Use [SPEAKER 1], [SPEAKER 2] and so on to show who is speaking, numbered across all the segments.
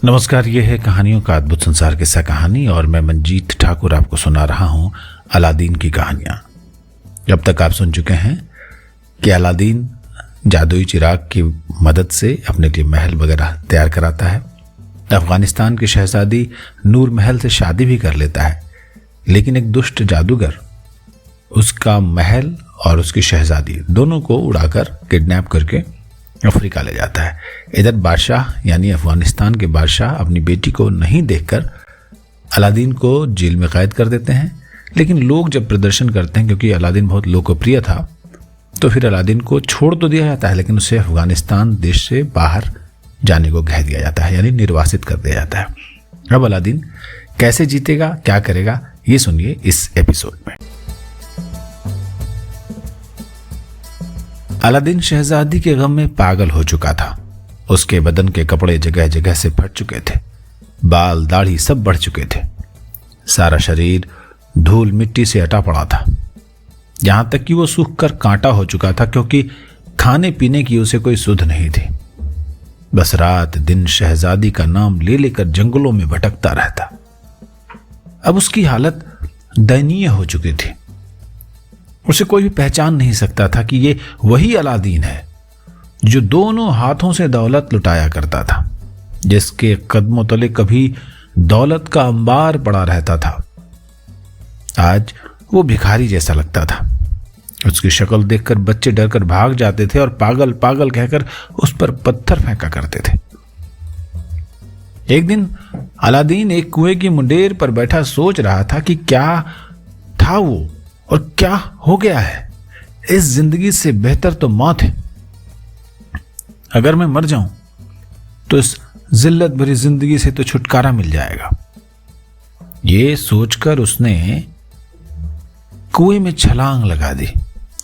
[SPEAKER 1] नमस्कार, ये है कहानियों का अद्भुत संसार किस्सा कहानी और मैं मंजीत ठाकुर आपको सुना रहा हूँ अलादीन की कहानियाँ। अब तक आप सुन चुके हैं कि अलादीन जादुई चिराग की मदद से अपने लिए महल वगैरह तैयार कराता है। अफगानिस्तान की शहजादी नूर महल से शादी भी कर लेता है, लेकिन एक दुष्ट जादूगर उसका महल और उसकी शहजादी दोनों को उड़ाकर किडनैप करके अफ्रीका ले जाता है। इधर बादशाह यानी अफगानिस्तान के बादशाह अपनी बेटी को नहीं देखकर अलादीन को जेल में कैद कर देते हैं। लेकिन लोग जब प्रदर्शन करते हैं, क्योंकि अलादीन बहुत लोकप्रिय था, तो फिर अलादीन को छोड़ तो दिया जाता है, लेकिन उसे अफगानिस्तान देश से बाहर जाने को कह दिया जाता है, यानी निर्वासित कर दिया जाता है। अब अलादीन कैसे जीतेगा, क्या करेगा, ये सुनिए इस एपिसोड में। अलादीन शहजादी के गम में पागल हो चुका था। उसके बदन के कपड़े जगह जगह से फट चुके थे, बाल दाढ़ी सब बढ़ चुके थे, सारा शरीर धूल मिट्टी से अटा पड़ा था, यहां तक कि वो सूख कर कांटा हो चुका था, क्योंकि खाने पीने की उसे कोई सुध नहीं थी। बस रात दिन शहजादी का नाम ले लेकर जंगलों में भटकता रहता। अब उसकी हालत दयनीय हो चुकी थी। उसे कोई भी पहचान नहीं सकता था कि ये वही अलादीन है जो दोनों हाथों से दौलत लुटाया करता था, जिसके कदमों तले कभी दौलत का अंबार पड़ा रहता था। आज वो भिखारी जैसा लगता था। उसकी शक्ल देखकर बच्चे डरकर भाग जाते थे और पागल पागल कहकर उस पर पत्थर फेंका करते थे। एक दिन अलादीन एक कुएं की मुंडेर पर बैठा सोच रहा था कि क्या था वो और क्या हो गया है। इस जिंदगी से बेहतर तो मौत है। अगर मैं मर जाऊं तो इस जिल्लत भरी जिंदगी से तो छुटकारा मिल जाएगा। ये सोचकर उसने कुएं में छलांग लगा दी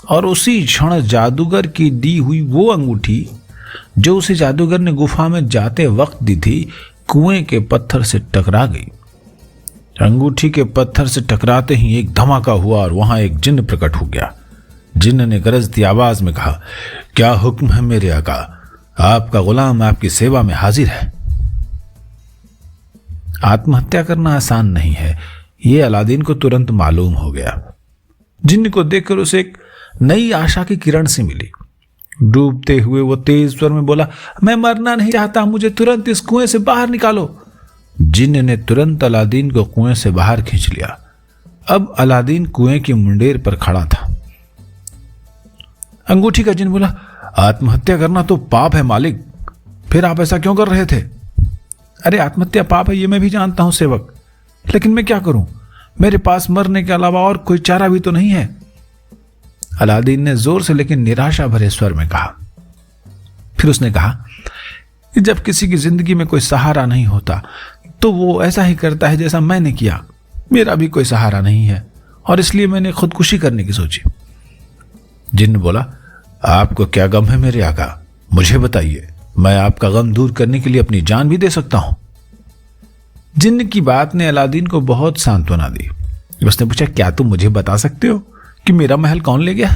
[SPEAKER 1] और उसी क्षण जादूगर की दी हुई वो अंगूठी जो उसे जादूगर ने गुफा में जाते वक्त दी थी, कुएं के पत्थर से टकरा गई। अंगूठी के पत्थर से टकराते ही एक धमाका हुआ और वहां एक जिन्न प्रकट हो गया। जिन्न ने गरजती आवाज में कहा, क्या हुक्म है मेरे आका, आपका गुलाम आपकी सेवा में हाजिर है। आत्महत्या करना आसान नहीं है, यह अलादीन को तुरंत मालूम हो गया। जिन्न को देखकर उसे एक नई आशा की किरण सी मिली। डूबते हुए वो तेज स्वर में बोला, मैं मरना नहीं चाहता, मुझे तुरंत इस कुएं से बाहर निकालो। जिन्न ने तुरंत अलादीन को कुएं से बाहर खींच लिया। अब अलादीन कुएं की मुंडेर पर खड़ा था। अंगूठी का जिन्न बोला, आत्महत्या करना तो पाप है मालिक, फिर आप ऐसा क्यों कर रहे थे? अरे आत्महत्या पाप है ये मैं भी जानता हूं सेवक, लेकिन मैं क्या करूं, मेरे पास मरने के अलावा और कोई चारा भी तो नहीं है। अलादीन ने जोर से लेकिन निराशा भरे स्वर में कहा। फिर उसने कहा कि जब किसी की जिंदगी में कोई सहारा नहीं होता तो वो ऐसा ही करता है जैसा मैंने किया। मेरा भी कोई सहारा नहीं है और इसलिए मैंने खुदकुशी करने की सोची। जिन्न बोला, आपको क्या गम है मेरे आका, मुझे बताइए, मैं आपका गम दूर करने के लिए अपनी जान भी दे सकता हूं। जिन्न की बात ने अलादीन को बहुत सांत्वना दी। उसने पूछा, क्या तुम मुझे बता सकते हो कि मेरा महल कौन ले गया?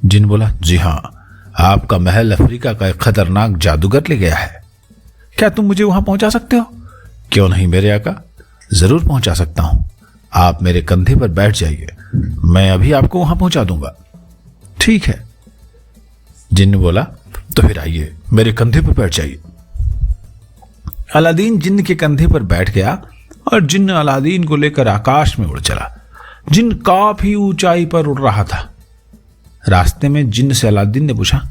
[SPEAKER 1] जिन्न बोला, जी हां, आपका महल अफ्रीका का एक खतरनाक जादूगर ले गया है। क्या तुम मुझे वहां पहुंचा सकते हो? क्यों नहीं मेरे आका, जरूर पहुंचा सकता हूं। आप मेरे कंधे पर बैठ जाइए, मैं अभी आपको वहां पहुंचा दूंगा। ठीक है, जिन्न बोला, तो फिर आइए मेरे कंधे पर बैठ जाइए। अलादीन जिन्न के कंधे पर बैठ गया और जिन्न अलादीन को लेकर आकाश में उड़ चला। जिन्न काफी ऊंचाई पर उड़ रहा था। रास्ते में जिन्न से अलादीन ने पूछा,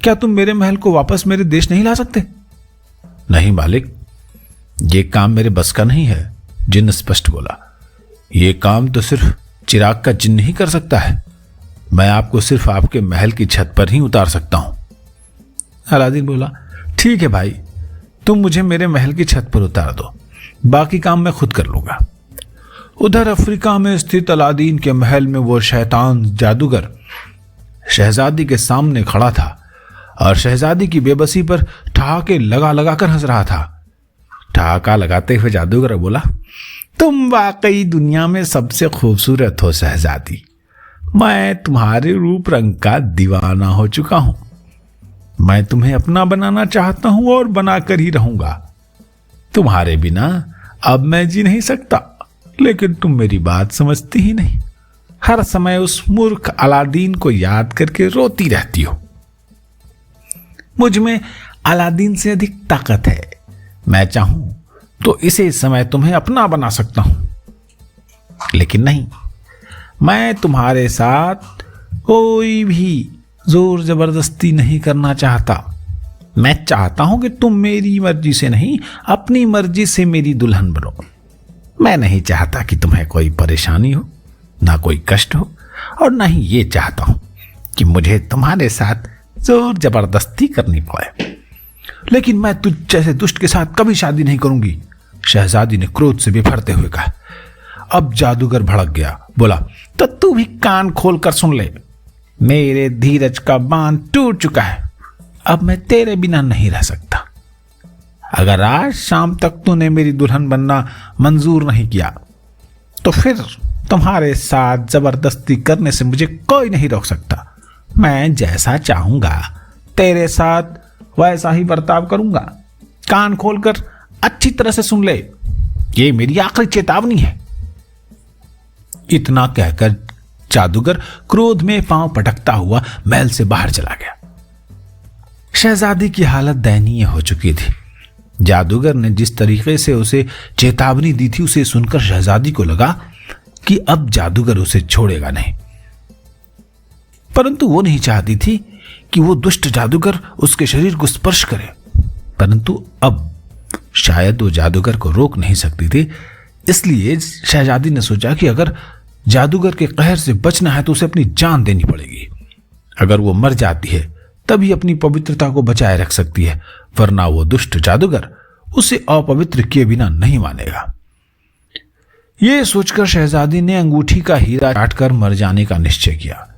[SPEAKER 1] क्या तुम मेरे महल को वापस मेरे देश नहीं ला सकते? नहीं मालिक, ये काम मेरे बस का नहीं है, जिन्न स्पष्ट बोला। ये काम तो सिर्फ चिराग का जिन्न ही कर सकता है। मैं आपको सिर्फ आपके महल की छत पर ही उतार सकता हूं। अलादीन बोला, ठीक है भाई, तुम मुझे मेरे महल की छत पर उतार दो, बाकी काम मैं खुद कर लूंगा। उधर अफ्रीका में स्थित अलादीन के महल में वो शैतान जादूगर शहजादी के सामने खड़ा था और शहजादी की बेबसी पर ठहाके लगा लगा कर हंस रहा था। ठहाका लगाते हुए जादूगर बोला, तुम वाकई दुनिया में सबसे खूबसूरत हो शहजादी, मैं तुम्हारे रूप रंग का दीवाना हो चुका हूं। मैं तुम्हें अपना बनाना चाहता हूं और बनाकर ही रहूंगा। तुम्हारे बिना अब मैं जी नहीं सकता, लेकिन तुम मेरी बात समझती ही नहीं। हर समय उस मूर्ख अलादीन को याद करके रोती रहती हो। मुझ में अलादीन से अधिक ताकत है। मैं चाहूं तो इसे समय तुम्हें अपना बना सकता हूं, लेकिन नहीं, मैं तुम्हारे साथ कोई भी जोर जबरदस्ती नहीं करना चाहता। मैं चाहता हूं कि तुम मेरी मर्जी से नहीं, अपनी मर्जी से मेरी दुल्हन बनो। मैं नहीं चाहता कि तुम्हें कोई परेशानी हो, ना कोई कष्ट हो, और ना ही ये चाहता हूं कि मुझे तुम्हारे साथ जोर जबरदस्ती करनी पड़े। लेकिन मैं तुझ जैसे दुष्ट के साथ कभी शादी नहीं करूंगी, शहजादी ने क्रोध से बिफरते हुए कहा। अब जादूगर भड़क गया, बोला, तो तू भी कान खोलकर सुन ले। मेरे धीरज का बांध टूट चुका है। अब मैं तेरे बिना नहीं रह सकता। अगर आज शाम तक तूने मेरी दुल्हन बनना मंजूर नहीं किया, तो फिर तुम्हारे साथ जबरदस्ती करने से मुझे कोई नहीं रोक सकता। मैं जैसा चाहूंगा तेरे साथ वैसा ही बर्ताव करूंगा। कान खोलकर अच्छी तरह से सुन ले, ये मेरी आखिरी चेतावनी है। इतना कहकर जादूगर क्रोध में पांव पटकता हुआ महल से बाहर चला गया। शहजादी की हालत दयनीय हो चुकी थी। जादूगर ने जिस तरीके से उसे चेतावनी दी थी, उसे सुनकर शहजादी को लगा कि अब जादूगर उसे छोड़ेगा नहीं। परंतु वो नहीं चाहती थी कि वो दुष्ट जादूगर उसके शरीर को स्पर्श करे, परंतु अब शायद वो जादूगर को रोक नहीं सकती थी। इसलिए शहजादी ने सोचा कि अगर जादूगर के कहर से बचना है तो उसे अपनी जान देनी पड़ेगी। अगर वो मर जाती है तभी अपनी पवित्रता को बचाए रख सकती है, वरना वो दुष्ट जादूगर उसे अपवित्र किए बिना नहीं मानेगा। ये सोचकर शहजादी ने अंगूठी का हीरा काटकर मर जाने का निश्चय किया।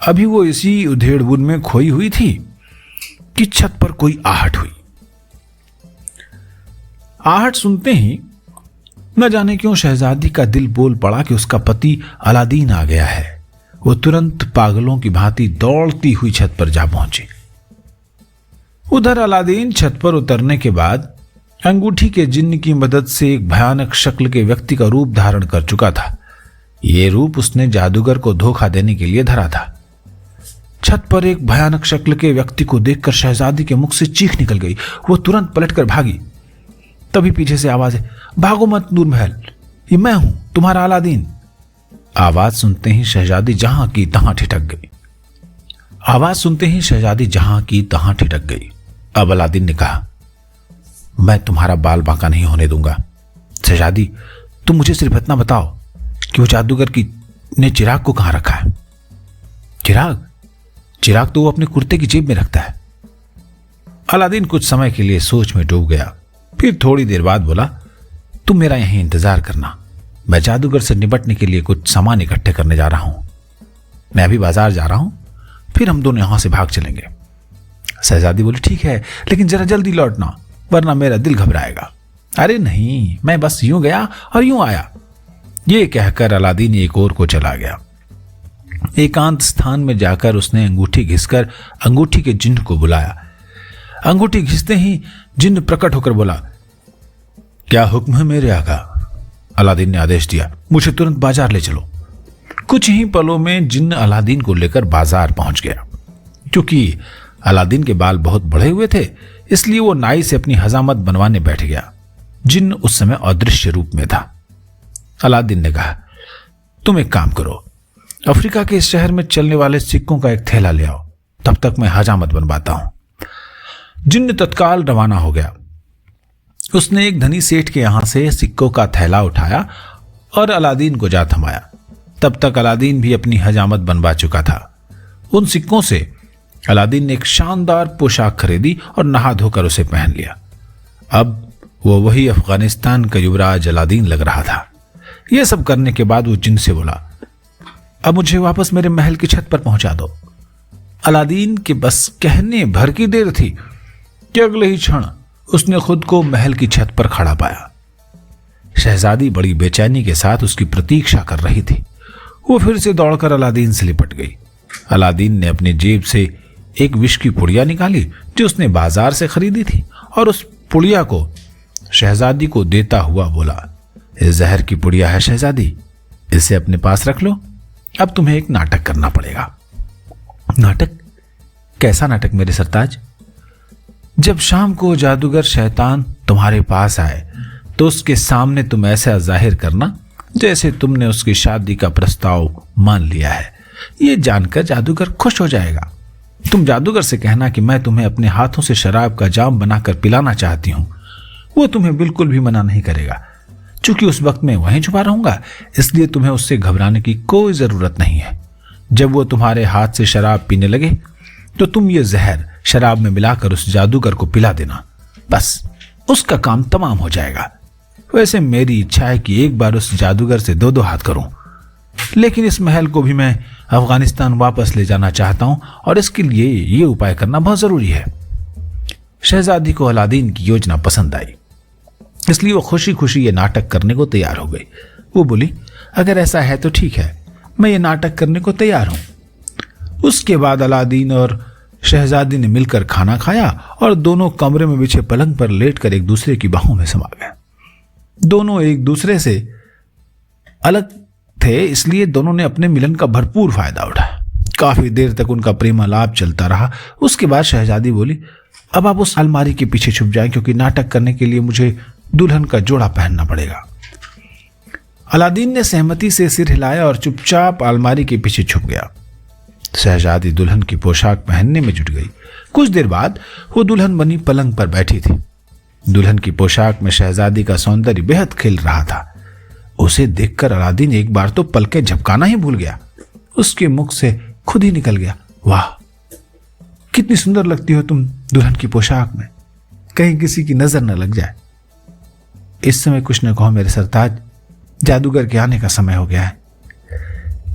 [SPEAKER 1] अभी वो इसी उधेड़-बुन में खोई हुई थी कि छत पर कोई आहट हुई। आहट सुनते ही न जाने क्यों शहजादी का दिल बोल पड़ा कि उसका पति अलादीन आ गया है। वो तुरंत पागलों की भांति दौड़ती हुई छत पर जा पहुंची। उधर अलादीन छत पर उतरने के बाद अंगूठी के जिन्न की मदद से एक भयानक शक्ल के व्यक्ति का रूप धारण कर चुका था। ये रूप उसने जादूगर को धोखा देने के लिए धरा था। छत पर एक भयानक शक्ल के व्यक्ति को देखकर शहजादी के मुख से चीख निकल गई। वो तुरंत पलटकर भागी। तभी पीछे से आवाज है, भागो मत नूर महल, ये मैं हूं, तुम्हारा अलादीन। आवाज सुनते ही शहजादी जहां की तहां ठिठक गई। अब अलादीन ने कहा, मैं तुम्हारा बाल बांका नहीं होने दूंगा। शहजादी, तुम मुझे सिर्फ इतना बताओ कि वो जादूगर ने चिराग को कहां रखा है। चिराग तो वो अपने कुर्ते की जेब में रखता है। अलादीन कुछ समय के लिए सोच में डूब गया, फिर थोड़ी देर बाद बोला, तुम मेरा यहीं इंतजार करना, मैं जादूगर से निपटने के लिए कुछ सामान इकट्ठे करने जा रहा हूं। मैं अभी बाजार जा रहा हूं, फिर हम दोनों यहां से भाग चलेंगे। शहजादी बोली, ठीक है, लेकिन जरा जल्दी लौटना, वरना मेरा दिल घबराएगा। अरे नहीं, मैं बस यूं गया और यूं आया। ये कहकर अलादीन एक ओर को चला गया। एकांत स्थान में जाकर उसने अंगूठी घिसकर अंगूठी के जिन्न को बुलाया। अंगूठी घिसते ही जिन्न प्रकट होकर बोला, क्या हुक्म है मेरे आका? अलादीन ने आदेश दिया, मुझे तुरंत बाजार ले चलो। कुछ ही पलों में जिन्न अलादीन को लेकर बाजार पहुंच गया। क्योंकि अलादीन के बाल बहुत बढ़े हुए थे, इसलिए वो नाई से अपनी हजामत बनवाने बैठ गया। जिन्न उस समय अदृश्य रूप में था। अलादीन ने कहा, तुम एक काम करो, अफ्रीका के इस शहर में चलने वाले सिक्कों का एक थैला ले आओ, तब तक मैं हजामत बनवाता हूं। जिन्न तत्काल रवाना हो गया। उसने एक धनी सेठ के यहां से सिक्कों का थैला उठाया और अलादीन को जा थमाया। तब तक अलादीन भी अपनी हजामत बनवा चुका था। उन सिक्कों से अलादीन ने एक शानदार पोशाक खरीदी और नहा धोकर उसे पहन लिया। अब वो वही अफगानिस्तान का युवराज अलादीन लग रहा था। यह सब करने के बाद वो जिन्न से बोला, अब मुझे वापस मेरे महल की छत पर पहुंचा दो। अलादीन के बस कहने भर की देर थी कि अगले ही क्षण उसने खुद को महल की छत पर खड़ा पाया। शहजादी बड़ी बेचैनी के साथ उसकी प्रतीक्षा कर रही थी। वो फिर से दौड़कर अलादीन से लिपट गई। अलादीन ने अपनी जेब से एक विष की पुड़िया निकाली जो उसने बाजार से खरीदी थी, और उस पुड़िया को शहजादी को देता हुआ बोला, इस जहर की पुड़िया है शहजादी, इसे अपने पास रख लो। अब तुम्हें एक नाटक करना पड़ेगा। नाटक? कैसा नाटक मेरे सरताज? जब शाम को जादूगर शैतान तुम्हारे पास आए तो उसके सामने तुम ऐसा जाहिर करना जैसे तुमने उसकी शादी का प्रस्ताव मान लिया है। ये जानकर जादूगर खुश हो जाएगा। तुम जादूगर से कहना कि मैं तुम्हें अपने हाथों से शराब का जाम बनाकर पिलाना चाहती हूं। वो तुम्हें बिल्कुल भी मना नहीं करेगा। चूंकि उस वक्त मैं वहीं छुपा रहूंगा, इसलिए तुम्हें उससे घबराने की कोई जरूरत नहीं है। जब वो तुम्हारे हाथ से शराब पीने लगे तो तुम ये जहर शराब में मिलाकर उस जादूगर को पिला देना। बस उसका काम तमाम हो जाएगा। वैसे मेरी इच्छा है कि एक बार उस जादूगर से दो दो हाथ करूं, लेकिन इस महल को भी मैं अफगानिस्तान वापस ले जाना चाहता हूं और इसके लिए ये उपाय करना बहुत जरूरी है। शहजादी को अलादीन की योजना पसंद आई, इसलिए वो खुशी खुशी ये नाटक करने को तैयार हो गई। वो बोली, अगर ऐसा है तो ठीक है, मैं ये नाटक करने को तैयार हूं। उसके बाद अलादीन और शहजादी ने मिलकर खाना खाया और दोनों कमरे में बिछे पलंग पर लेटकर एक दूसरे की बाहों में समा गए। दोनों एक दूसरे से अलग थे, इसलिए दोनों ने अपने मिलन का भरपूर फायदा उठाया। काफी देर तक उनका प्रेमालाप चलता रहा। उसके बाद शहजादी बोली, अब आप उस अलमारी के पीछे छुप जाएं, क्योंकि नाटक करने के लिए मुझे दुल्हन का जोड़ा पहनना पड़ेगा। अलादीन ने सहमति से सिर हिलाया और चुपचाप अलमारी के पीछे छुप गया। शहजादी दुल्हन की पोशाक पहनने में जुट गई। कुछ देर बाद वो दुल्हन बनी पलंग पर बैठी थी। दुल्हन की पोशाक में शहजादी का सौंदर्य बेहद खिल रहा था। उसे देखकर अलादीन एक बार तो पलकें झपकाना ही भूल गया। उसके मुख से खुद ही निकल गया, वाह कितनी सुंदर लगती हो तुम दुल्हन की पोशाक में, कहीं किसी की नजर न लग जाए। इस समय कुछ न कहो मेरे सरताज, जादूगर के आने का समय हो गया है।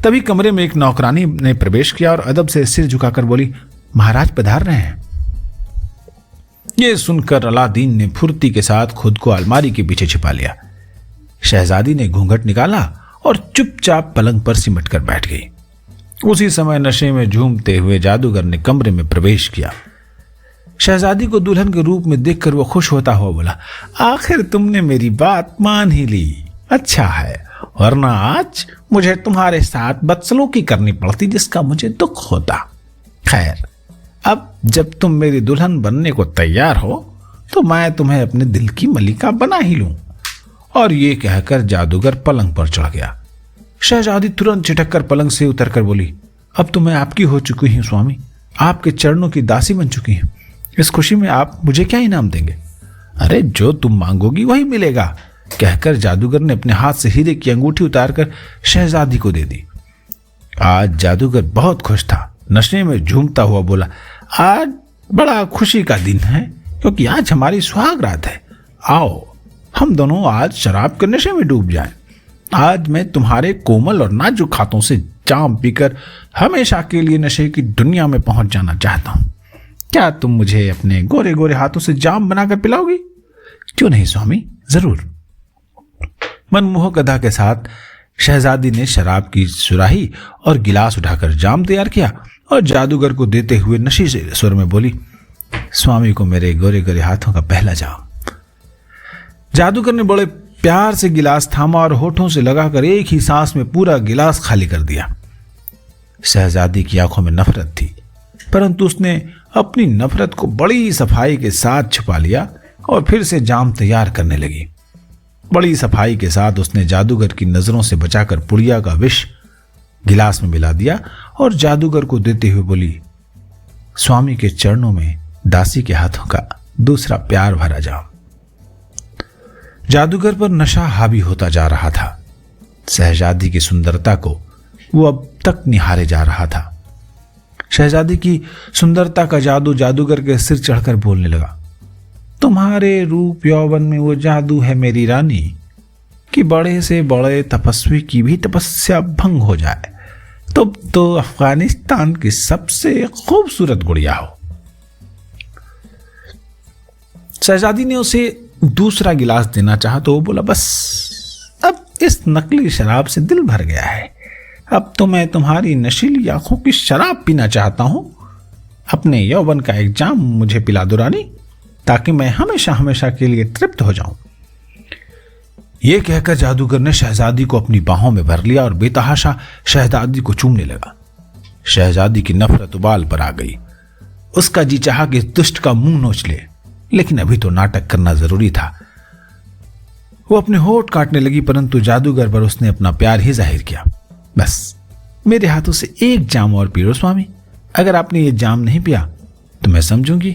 [SPEAKER 1] तभी कमरे में एक नौकरानी ने प्रवेश किया और अदब से सिर झुकाकर बोली, महाराज पधार रहे हैं। यह सुनकर अलादीन ने फुर्ती के साथ खुद को अलमारी के पीछे छिपा लिया। शहजादी ने घूंघट निकाला और चुपचाप पलंग पर सिमट कर बैठ गई। उसी समय नशे में झूमते हुए जादूगर ने कमरे में प्रवेश किया। शहजादी को दुल्हन के रूप में देखकर वो खुश होता हुआ बोला, आखिर तुमने मेरी बात मान ही ली। अच्छा है, वरना आज मुझे तुम्हारे साथ बदसलूकी करनी पड़ती, जिसका मुझे दुख होता। खैर, अब जब तुम मेरी दुल्हन बनने को तैयार हो तो मैं तुम्हें अपने दिल की मलिका बना ही लूं। और ये कहकर जादूगर पलंग पर चढ़ गया। शहजादी तुरंत चिटक कर पलंग से उतरकर बोली, अब तो मैं आपकी हो चुकी हूं स्वामी, आपके चरणों की दासी बन चुकी हूं। इस खुशी में आप मुझे क्या इनाम देंगे? अरे जो तुम मांगोगी वही मिलेगा, कहकर जादूगर ने अपने हाथ से हीरे की अंगूठी उतारकर शहजादी को दे दी। आज जादूगर बहुत खुश था। नशे में झूमता हुआ बोला, आज बड़ा खुशी का दिन है, क्योंकि आज हमारी सुहाग रात है। आओ हम दोनों आज शराब के नशे में डूब जाएं। आज मैं तुम्हारे कोमल और नाजुक हाथों से जाम पीकर हमेशा के लिए नशे की दुनिया में पहुंच जाना चाहता हूं। क्या तुम मुझे अपने गोरे गोरे हाथों से जाम बनाकर पिलाओगी? क्यों नहीं स्वामी, जरूर। मनमोहक अदा के साथ शहजादी ने शराब की सुराही और गिलास उठाकर जाम तैयार किया और जादूगर को देते हुए नशीले स्वर में बोली, स्वामी को मेरे गोरे गोरे हाथों का पहला जाम। जादूगर ने बड़े प्यार से गिलास थामा और होठों से लगाकर एक ही सांस में पूरा गिलास खाली कर दिया। शहजादी की आंखों में नफरत थी, परंतु उसने अपनी नफरत को बड़ी सफाई के साथ छुपा लिया और फिर से जाम तैयार करने लगी। बड़ी सफाई के साथ उसने जादूगर की नजरों से बचाकर पुड़िया का विष गिलास में मिला दिया और जादूगर को देते हुए बोली, स्वामी के चरणों में दासी के हाथों का दूसरा प्यार भरा जाम। जादूगर पर नशा हावी होता जा रहा था। शहजादी की सुंदरता को वो अब तक निहारे जा रहा था। शहजादी की सुंदरता का जादू जादूगर के सिर चढ़कर बोलने लगा, तुम्हारे रूप यौवन में वो जादू है मेरी रानी कि बड़े से बड़े तपस्वी की भी तपस्या भंग हो जाए। तुम तो अफगानिस्तान की सबसे खूबसूरत गुड़िया हो। शहजादी ने उसे दूसरा गिलास देना चाहा तो वो बोला, बस अब इस नकली शराब से दिल भर गया है। अब तो मैं तुम्हारी नशीली आंखों की शराब पीना चाहता हूं। अपने यौवन का एक जाम मुझे पिला दो रानी, ताकि मैं हमेशा हमेशा के लिए तृप्त हो जाऊं। यह कहकर जादूगर ने शहजादी को अपनी बाहों में भर लिया और बेतहाशा शहजादी को चूमने लगा। शहजादी की नफरत उबाल पर आ गई। उसका जी चाहा कि इस दुष्ट का मुंह नोच ले, लेकिन अभी तो नाटक करना जरूरी था। वो अपने होठ काटने लगी, परंतु जादूगर पर उसने अपना प्यार ही जाहिर किया। बस मेरे हाथों से एक जाम और पी लो स्वामी। अगर आपने ये जाम नहीं पिया तो मैं समझूंगी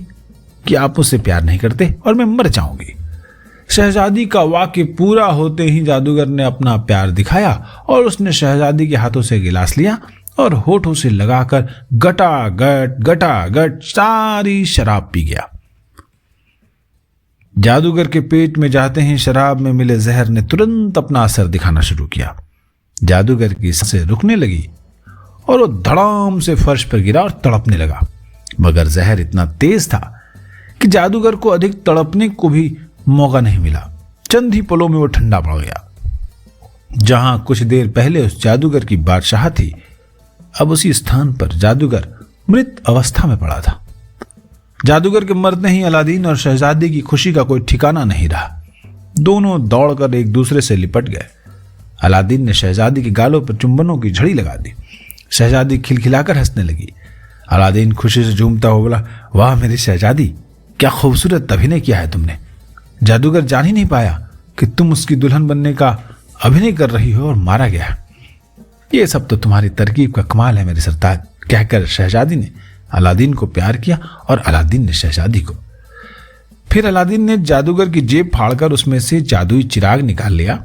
[SPEAKER 1] कि आप मुझसे प्यार नहीं करते और मैं मर जाऊंगी। शहजादी का वाक्य पूरा होते ही जादूगर ने अपना प्यार दिखाया और उसने शहजादी के हाथों से गिलास लिया और होठों से लगाकर गटागट सारी शराब पी गया। जादूगर के पेट में जाते ही शराब में मिले जहर ने तुरंत अपना असर दिखाना शुरू किया। जादूगर की सांसें रुकने लगी और वो धड़ाम से फर्श पर गिरा और तड़पने लगा, मगर जहर इतना तेज था कि जादूगर को अधिक तड़पने को भी मौका नहीं मिला। चंद ही पलों में वो ठंडा पड़ गया। जहां कुछ देर पहले उस जादूगर की बादशाह थी, अब उसी स्थान पर जादूगर मृत अवस्था में पड़ा था। जादूगर के मरते ही अलादीन और शहजादी की खुशी का कोई ठिकाना नहीं रहा। दोनों दौड़कर एक दूसरे से लिपट गए। अलादीन ने शहजादी के गालों पर चुंबनों की झड़ी लगा दी। शहजादी खिलखिलाकर हंसने लगी। अलादीन खुशी से झूमता हुआ बोला, वाह मेरी शहजादी, क्या खूबसूरत अभिनय किया है तुमने। जादूगर जान ही नहीं पाया कि तुम उसकी दुल्हन बनने का अभिनय कर रही हो और मारा गया। ये सब तो तुम्हारी तरकीब का कमाल है मेरे सरताज, कहकर शहजादी ने अलादीन को प्यार किया और अलादीन ने शहजादी को। फिर अलादीन ने जादूगर की जेब फाड़कर उसमें से जादुई चिराग निकाल लिया।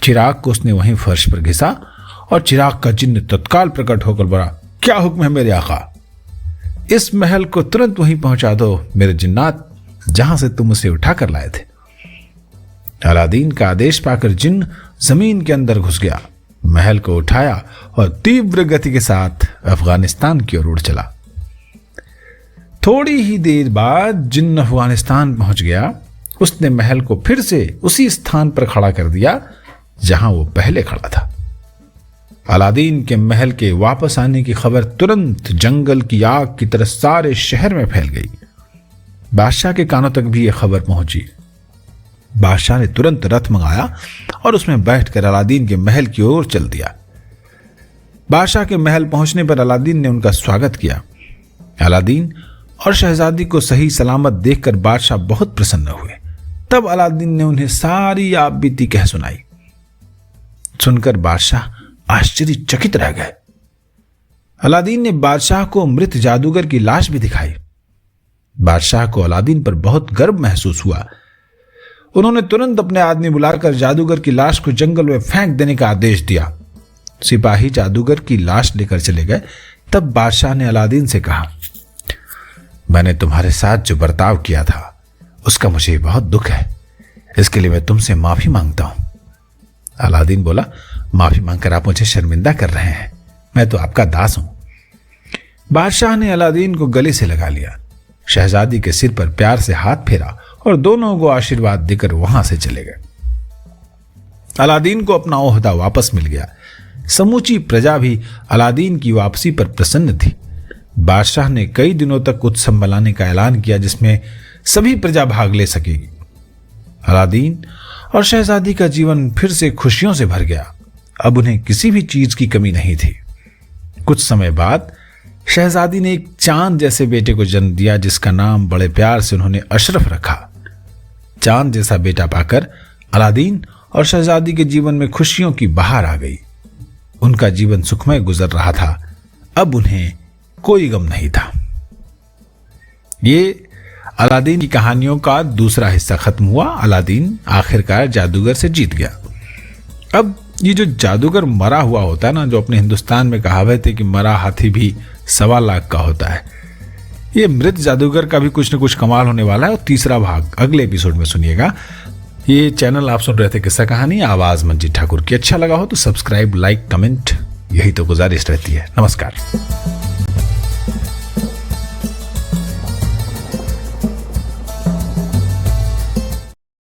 [SPEAKER 1] चिराग को उसने वहीं फर्श पर घिसा और चिराग का चिन्ह तत्काल प्रकट होकर बोला, क्या हुक्म है मेरे आका। इस महल को तुरंत वहीं पहुंचा दो मेरे जिन्नात, जहां से तुम उसे उठा कर लाए थे। अलादीन का आदेश पाकर जिन्न जमीन के अंदर घुस गया, महल को उठाया और तीव्र गति के साथ अफगानिस्तान की ओर उड़ चला। थोड़ी ही देर बाद जिन्न अफगानिस्तान पहुंच गया। उसने महल को फिर से उसी स्थान पर खड़ा कर दिया जहां वो पहले खड़ा था। अलादीन के महल के वापस आने की खबर तुरंत जंगल की आग की तरह सारे शहर में फैल गई। बादशाह के कानों तक भी यह खबर पहुंची। बादशाह ने तुरंत रथ मंगाया और उसमें बैठकर अलादीन के महल की ओर चल दिया। बादशाह के महल पहुंचने पर अलादीन ने उनका स्वागत किया। अलादीन और शहजादी को सही सलामत देखकर बादशाह बहुत प्रसन्न हुए। तब अलादीन ने उन्हें सारी आप बीती कह सुनाई। सुनकर बादशाह आश्चर्यचकित रह गए। अलादीन ने बादशाह को मृत जादूगर की लाश भी दिखाई। बादशाह को अलादीन पर बहुत गर्व महसूस हुआ। उन्होंने तुरंत अपने आदमी बुलाकर जादूगर की लाश को जंगल में फेंक देने का आदेश दिया। सिपाही जादूगर की लाश लेकर चले गए। तब बादशाह ने अलादीन से कहा, मैंने तुम्हारे साथ जो बर्ताव किया था उसका मुझे बहुत दुख है। इसके लिए मैं तुमसे माफी मांगता हूं। अलादीन बोला, माफी मांगकर आप मुझे शर्मिंदा कर रहे हैं, मैं तो आपका दास हूं। बादशाह ने अलादीन को गले से लगा लिया, शहजादी के सिर पर प्यार से हाथ फेरा और दोनों को आशीर्वाद देकर वहां से चले गए। अलादीन को अपना ओहदा वापस मिल गया। समूची प्रजा भी अलादीन की वापसी पर प्रसन्न थी। बादशाह ने कई दिनों तक उत्सव मनाने का ऐलान किया जिसमें सभी प्रजा भाग ले सकेगी। अलादीन और शहजादी का जीवन फिर से खुशियों से भर गया। अब उन्हें किसी भी चीज की कमी नहीं थी। कुछ समय बाद शहजादी ने एक चांद जैसे बेटे को जन्म दिया, जिसका नाम बड़े प्यार से उन्होंने अशरफ रखा। चांद जैसा बेटा पाकर अलादीन और शहजादी के जीवन में खुशियों की बहार आ गई। उनका जीवन सुखमय गुजर रहा था। अब उन्हें कोई गम नहीं था। ये अलादीन की कहानियों का दूसरा हिस्सा खत्म हुआ। अलादीन आखिरकार जादूगर से जीत गया। अब ये जो जादूगर मरा हुआ होता है ना, जो अपने हिंदुस्तान में कहावत है कि मरा हाथी भी 1.25 लाख का होता है, ये मृत जादूगर का भी कुछ न कुछ कमाल होने वाला है। और तीसरा भाग अगले एपिसोड में सुनिएगा। ये चैनल आप सुन रहे थे किस्सा कहानी आवाज मंजीत ठाकुर की। अच्छा लगा हो तो सब्सक्राइब, लाइक, कमेंट, यही तो गुजारिश रहती है। नमस्कार।